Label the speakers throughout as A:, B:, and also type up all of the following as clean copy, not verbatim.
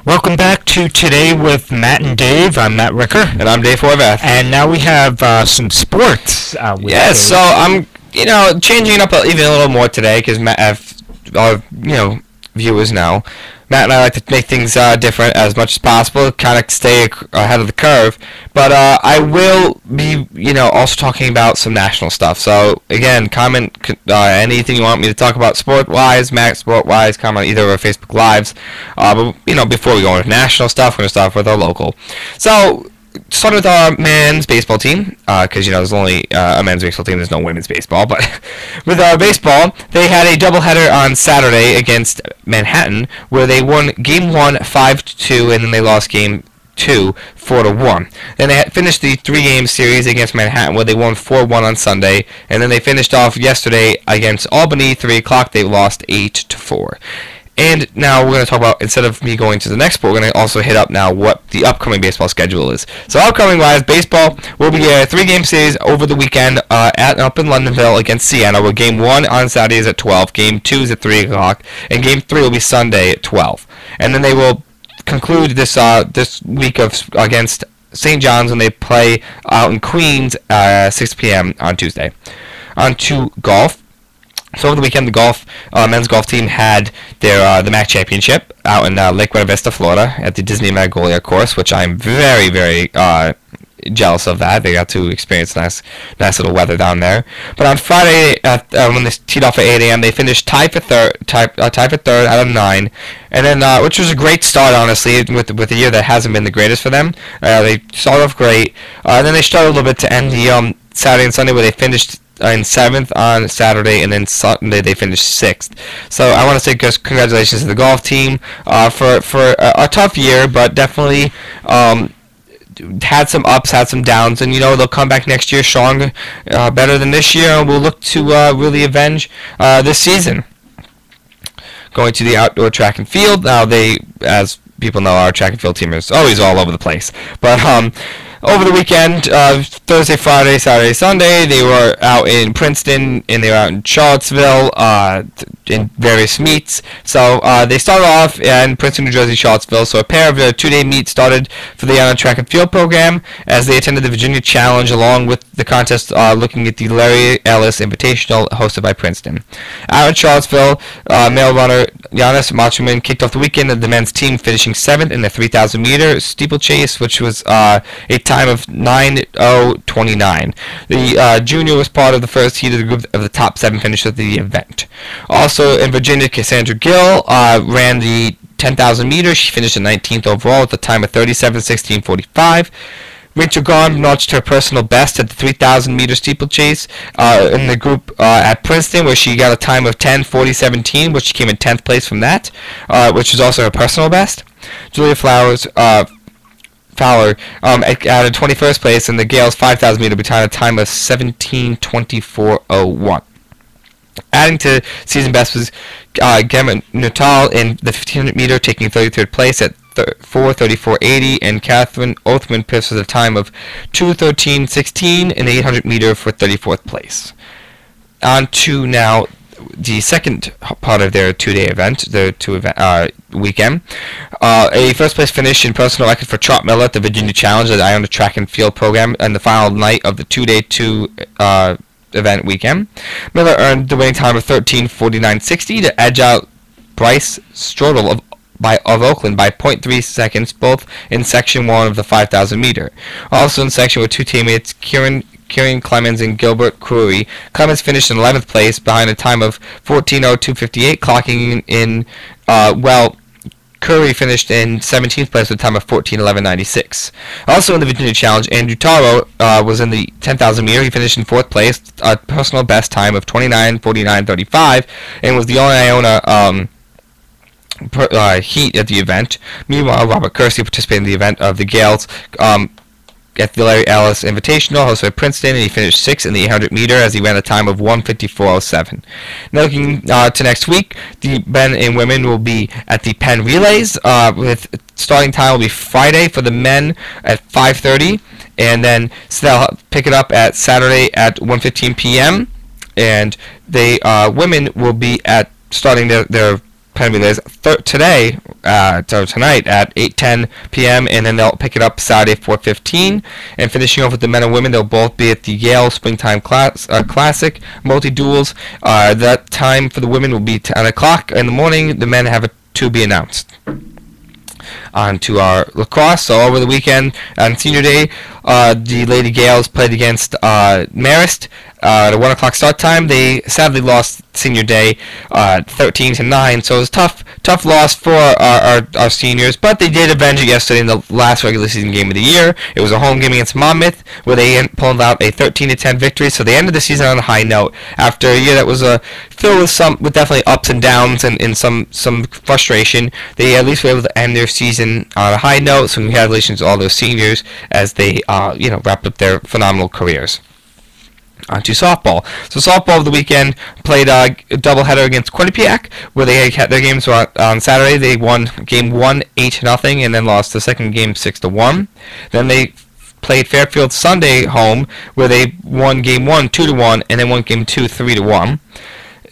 A: Welcome back to Today with Matt and Dave. I'm Matt Ricker.
B: And I'm Dave Horvath.
A: And now we have some sports.
B: Yes, so I'm, changing it up even a little more today because Matt, our, viewers know. Matt and I like to make things different as much as possible, kind of stay ahead of the curve. But I will be, also talking about some national stuff. So, again, comment anything you want me to talk about sport-wise, Matt, sport-wise, comment either of our Facebook Lives. But, before we go into national stuff, we're going to start with our local. So, start with our men's baseball team, because, there's only a men's baseball team, there's no women's baseball, but with our baseball, they had a doubleheader on Saturday against Manhattan, where they won Game 1 5-2, and then they lost Game 2 4-1. Then they had finished the three-game series against Manhattan, where they won 4-1 on Sunday, and then they finished off yesterday against Albany, 3 o'clock, they lost 8-4. And now we're going to talk about, instead of me going to the next sport, we're going to also hit up now what the upcoming baseball schedule is. So upcoming-wise, baseball will be a three-game series over the weekend up in Londonville against Siena, where Game 1 on Saturday is at 12, Game 2 is at 3 o'clock, and Game 3 will be Sunday at 12. And then they will conclude this week against St. John's when they play out in Queens 6 p.m. on Tuesday. On to golf. So over the weekend, the men's golf team had their the MAC championship out in Lake Buena Vista, Florida, at the Disney Magnolia course, which I'm very, very jealous of that. They got to experience nice little weather down there. But on Friday, when they teed off at 8 a.m., they finished tied for third out of 9, and then which was a great start, honestly, with a year that hasn't been the greatest for them. They started off great, and then they struggled a little bit to end the Saturday and Sunday, where they finished in 7th on Saturday, and then Sunday they finished 6th. So I want to say congratulations to the golf team for a tough year, but definitely had some ups, had some downs, and they'll come back next year strong, better than this year, and we'll look to really avenge this season. Going to the outdoor track and field, now they, as people know, our track and field team is always all over the place, but over the weekend, Thursday, Friday, Saturday, Sunday, they were out in Princeton, and they were out in Charlottesville, in various meets. So they started off in Princeton, New Jersey, Charlottesville. So a pair of two-day meets started for the track and field program as they attended the Virginia Challenge along with the contest looking at the Larry Ellis Invitational hosted by Princeton. Out in Charlottesville, male runner Giannis Machuman kicked off the weekend of the men's team, finishing 7th in the 3,000-meter steeplechase, which was a time of 9:29. The junior was part of the first heat of the group of the top 7 finishers of the event. Also in Virginia, Cassandra Gill ran the 10,000 meters. She finished in 19th overall with a time of 37:16.45. Rachel Garn notched her personal best at the 3,000 meter steeplechase in the group at Princeton, where she got a time of 10:40.17, which she came in 10th place from that, which was also her personal best. Julia Fowler added 21st place in the Gales 5,000 meter between a time of 17:24.01. Adding to season best was Gemma Nuttall in the 1,500 meter, taking 33rd place at 4:34.80, and Catherine Othman finished with a time of 2:13.16 in the 800 meter for 34th place. On to now the second part of their two-day event, weekend. A first-place finish in personal record for Trot Miller at the Virginia Challenge at the Iona Track and Field program and the final night of the two-day event weekend. Miller earned the winning time of 13:49.60 to edge out Bryce Strodel of Oakland by 0.3 seconds, both in Section 1 of the 5,000 meter. Also in Section were two teammates, Kieran Clemens and Gilbert Crewy. Clemens finished in 11th place behind a time of 14:02.58, clocking in, Curry finished in 17th place with a time of 14:11.96. Also in the Virginia Challenge, Andrew Taro was in the 10,000 meter. He finished in 4th place, a personal best time of 29:49.35, and was the only Iona heat at the event. Meanwhile, Robert Kersey participated in the event of the Gales at the Larry Ellis Invitational, hosted by Princeton, and he finished 6th in the 800 meter as he ran a time of 1:54.07. Now looking to next week, the men and women will be at the Penn Relays, with starting time will be Friday for the men at 5:30, and then so they'll pick it up at Saturday at 1:15 p.m., and the women will be at starting their Penn Relays today, tonight at 8:10 p.m. and then they'll pick it up Saturday 4:15. And finishing off with the men and women, they'll both be at the Yale Springtime Classic multi-duels. That time for the women will be 10 o'clock in the morning. The men have a to be announced. On to our lacrosse. So over the weekend on Senior Day, the Lady Gales played against Marist at a 1 o'clock start time. They sadly lost Senior Day 13-9. So it was tough loss for our seniors, but they did avenge it yesterday in the last regular season game of the year. It was a home game against Monmouth where they pulled out a 13-10 victory. So they ended the season on a high note after a year that was filled with definitely ups and downs and some frustration. They at least were able to end their season on a high note. So congratulations to all those seniors as they wrapped up their phenomenal careers. On to softball. So softball of the weekend played a doubleheader against Quinnipiac, where they had their games on Saturday. They won game 1 8-0, and then lost the second game 6-1. Then they played Fairfield Sunday home, where they won game 1 2-1, and then won game 2 3-1.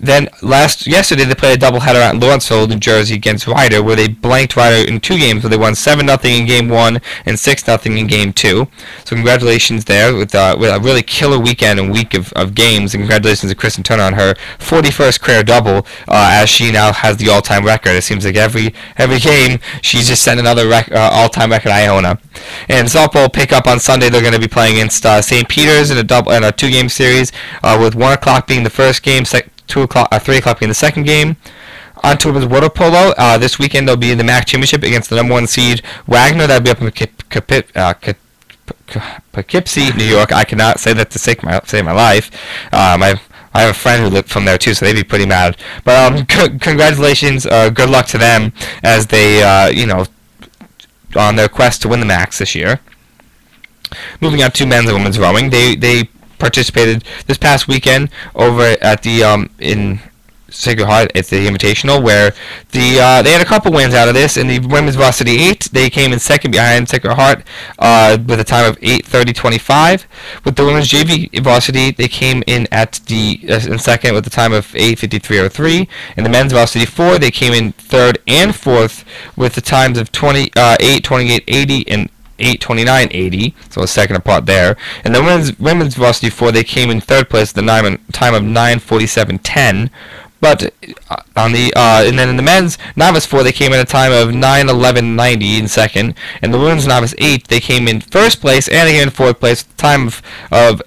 B: Then yesterday they played a doubleheader at Lawrenceville, New Jersey against Ryder, where they blanked Ryder in 2 games, where they won 7-0 in game 1 and 6-0 in game 2. So congratulations there with a really killer weekend and week of games. And congratulations to Kristen Turner on her 41st career double, as she now has the all-time record. It seems like every game she's just setting another all-time record. Iona. And softball will pick up on Sunday. They're going to be playing against St. Peter's in a 2-game series, with 1 o'clock being the first game, 3 o'clock being the second game. On to women's water polo. This weekend they'll be in the MAC Championship against the number 1 seed Wagner. That'll be up in Poughkeepsie, New York. I cannot say that to save my life. I have a friend who lived from there too, so they'd be pretty mad. But congratulations, good luck to them as they on their quest to win the MACs this year. Moving on to men's and women's rowing, they participated this past weekend over at the in Sacred Heart. It's the Invitational, where they had a couple wins out of this. In the women's varsity 8, they came in second behind Sacred Heart with a time of 8:30.25. With the women's JV varsity, they came in in second with a time of 8:53.03. In the men's varsity 4, they came in third and fourth with the times of 8:28.80 and 8:29.80, so a second apart there. And the women's varsity 4, they came in third place with a time of 9:47.10. But and then in the men's novice 4, they came in a time of 9:11.90 in second. And the women's novice 8, they came in first place and again in fourth place with a time of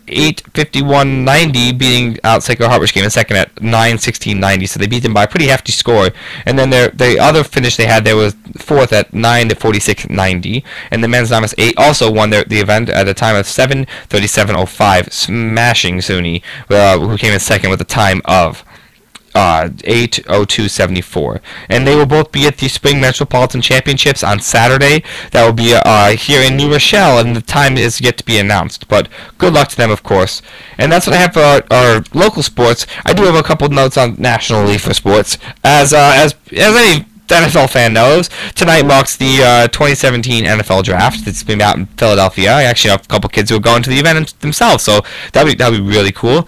B: 8:51.90, beating out Sacred Heart, which came in second at 9:16.90. So they beat them by a pretty hefty score. And then the other finish they had there was fourth at 9:46.90. And the men's novice 8 also won the event at a time of 7:37.05, smashing SUNY, who came in second with a time of 8:02.74. And they will both be at the Spring Metropolitan Championships on Saturday. That will be here in New Rochelle, and the time is yet to be announced. But good luck to them, of course. And that's what I have for our local sports. I do have a couple of notes on National League for sports. As any NFL fan knows, tonight marks the 2017 NFL Draft. It's been out in Philadelphia. I actually have a couple kids who are going to the event themselves, so that'd be really cool.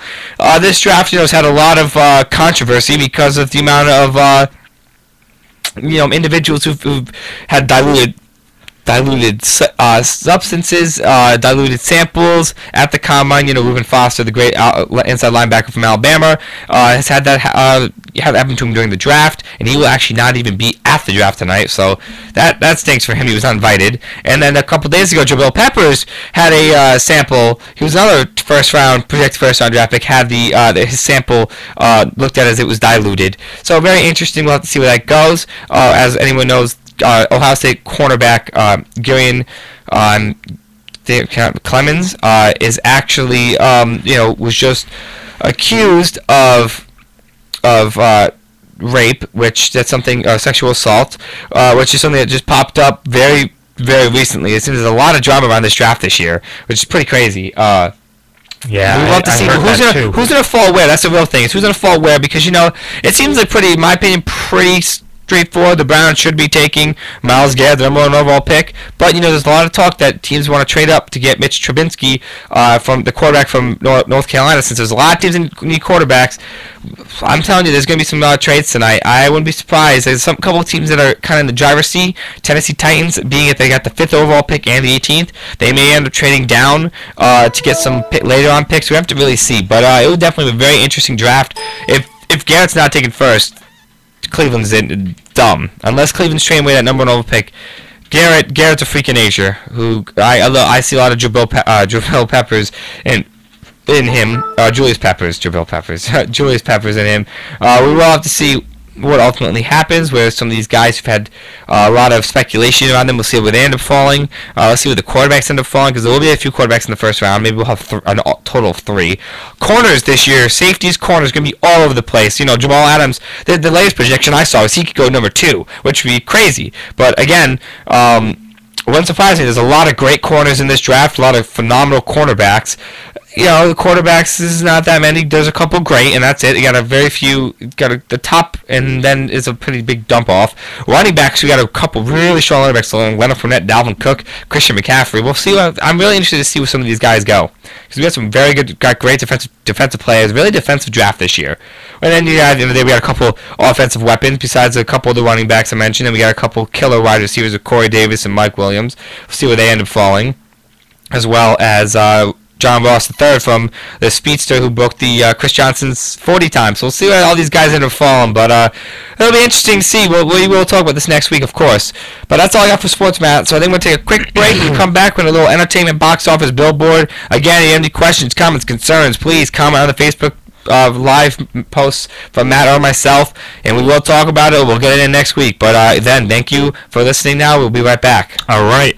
B: This draft, has had a lot of controversy because of the amount of individuals who've had diluted substances, diluted samples at the combine. Reuben Foster, the great inside linebacker from Alabama, has had that happen to him during the draft, and he will actually not even be at the draft tonight. So that stinks for him. He was not invited. And then a couple days ago, Jabril Peppers had a sample. He was another projected first round draft pick. Had his sample looked at as it was diluted. So very interesting. We'll have to see where that goes. As anyone knows, Ohio State cornerback Gillian Clemens is actually was just accused of rape, that's something sexual assault, which is something that just popped up very, very recently. It seems there's a lot of drama around this draft this year, which is pretty crazy. Yeah, we want to see who's gonna fall where. That's the real thing. Is who's gonna fall where, because it seems like in my opinion, pretty straightforward. The Browns should be taking Myles Garrett, the number 1 overall pick. But, there's a lot of talk that teams want to trade up to get Mitch Trubisky, from the quarterback from North Carolina. Since there's a lot of teams that need quarterbacks, I'm telling you, there's going to be some trades tonight. I wouldn't be surprised. There's a couple of teams that are kind of in the driver's seat. Tennessee Titans, being that they got the 5th overall pick and the 18th, they may end up trading down to get some later on picks. We have to really see. But it will definitely be a very interesting draft. If Garrett's not taken first, Cleveland's dumb. Unless Cleveland's trading away that number 1 overall pick, Garrett's a freak of nature. Who I see a lot of Jabril Peppers in him. Julius Peppers in him. We will have to see what ultimately happens, where some of these guys have had a lot of speculation around them. We'll see where they end up falling. Let's see where the quarterbacks end up falling, because there will be a few quarterbacks in the first round. Maybe we'll have a total of 3. Corners this year, safeties, corners, going to be all over the place. Jamal Adams, the latest projection I saw was he could go number 2, which would be crazy. But again, wouldn't surprise me. There's a lot of great corners in this draft, a lot of phenomenal cornerbacks. The quarterbacks is not that many. There's a couple great, and that's it. You got a very few. The top, and then is a pretty big dump off. Running backs, we got a couple really strong running backs. Leonard Fournette, Dalvin Cook, Christian McCaffrey. We'll see. I'm really interested to see where some of these guys go, because we got some great defensive players. Really defensive draft this year. And then at the end of the day, we got a couple offensive weapons besides a couple of the running backs I mentioned, and we got a couple killer wide receivers with Corey Davis and Mike Williams. We'll see where they end up falling, as well as John Ross III from the speedster who broke the Chris Johnson's 40 times. So we'll see where all these guys end up falling. But it'll be interesting to see. We will talk about this next week, of course. But that's all I got for sports, Matt. So I think we'll take a quick break and come back with a little entertainment box office billboard. Again, if you have any questions, comments, concerns, please comment on the Facebook live posts from Matt or myself, and we will talk about it. We'll get it in next week. But then, thank you for listening now. We'll be right back.
A: All right.